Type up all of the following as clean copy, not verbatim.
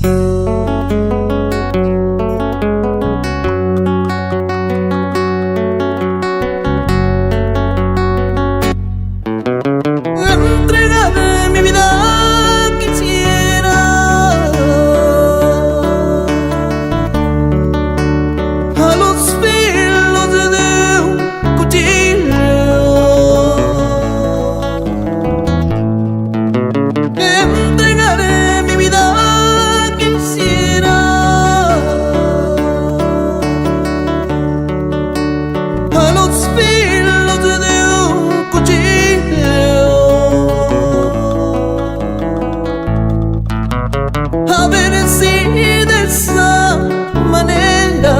Entregaré mi vida, quisiera a los filos de un cuchillo. Entregaré mi vida, quisiera a los filos de un cuchillo. A ver si de esa manera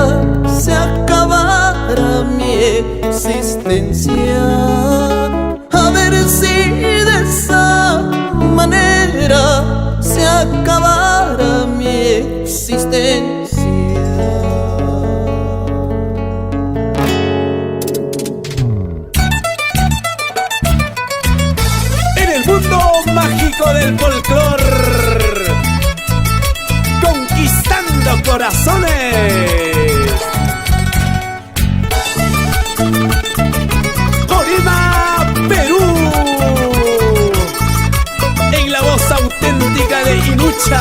se acabara mi existencia. A ver si de esa manera se acabara mi existencia. En el mundo mágico del folclor, conquistando corazones. Colima, Perú. En la voz auténtica de Inucha.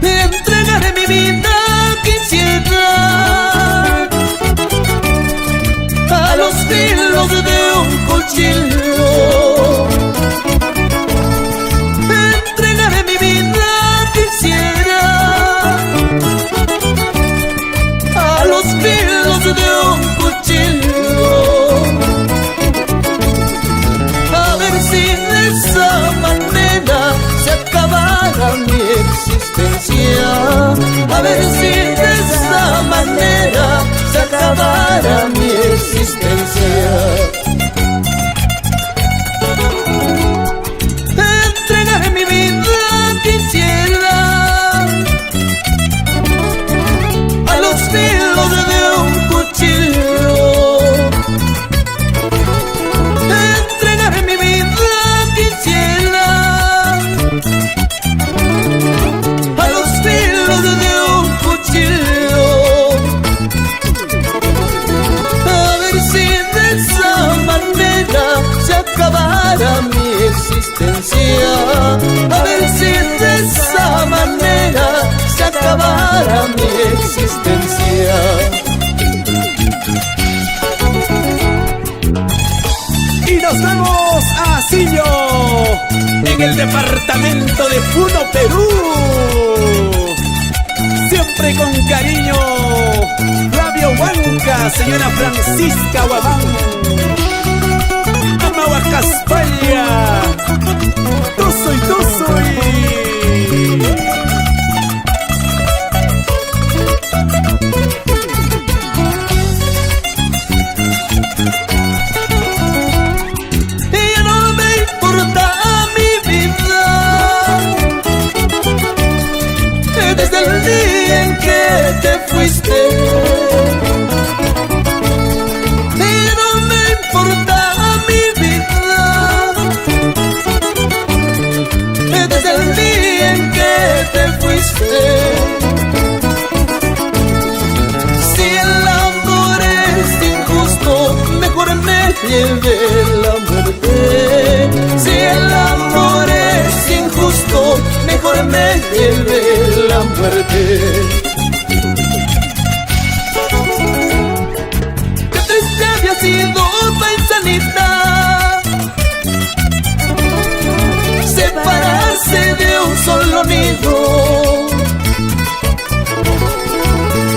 Entregaré mi vida, quisiera a los filos de un cuchillo. Entregaré mi vida, quisiera a los filos de un cuchillo. A ver si de esa manera se acabara mi existencia. A ver si de esa manera se acabara mi existencia. Entregaré mi vida, quisiera a los filos de un cuchillo. Entregaré mi vida, quisiera a los filos de un cuchillo. A ver si de esa manera se acabara mi existencia. A ver si de esa manera se acabara mi existencia. Y nos vamos a Asillo, en el departamento de Puno, Perú. Siempre con cariño, Flavio Huanca, señora Francisca Guamán, Amahuacaspaya, Tosoy, Tosoy. Ya no me importa mi vida, desde el día en que te fuiste. Ya no me importa mi vida, desde el día en que te fuiste. Si el amor es injusto, mejor me lleve la muerte. Si el amor es injusto, mejor me lleve la muerte. Qué triste había sido, paisanita, separarse de un solo nido.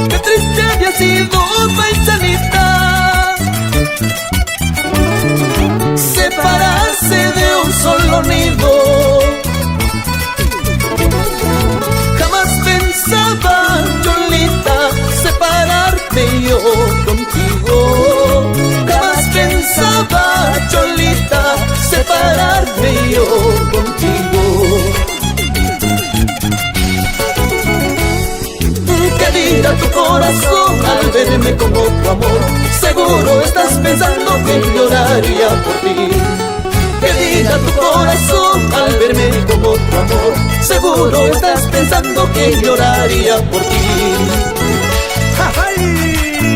Qué triste había sido, paisanita, separarse de un solo nido. Jamás pensaba, Cholita, separarme yo contigo. Jamás pensaba, Cholita, separarme yo contigo. ¿Qué dirá tu corazón al verme con otro amor? Seguro estás pensando que lloraría por ti. ¿Qué llega tu corazón al verme con otro amor. Seguro estás pensando que lloraría por ti. ¡Ay!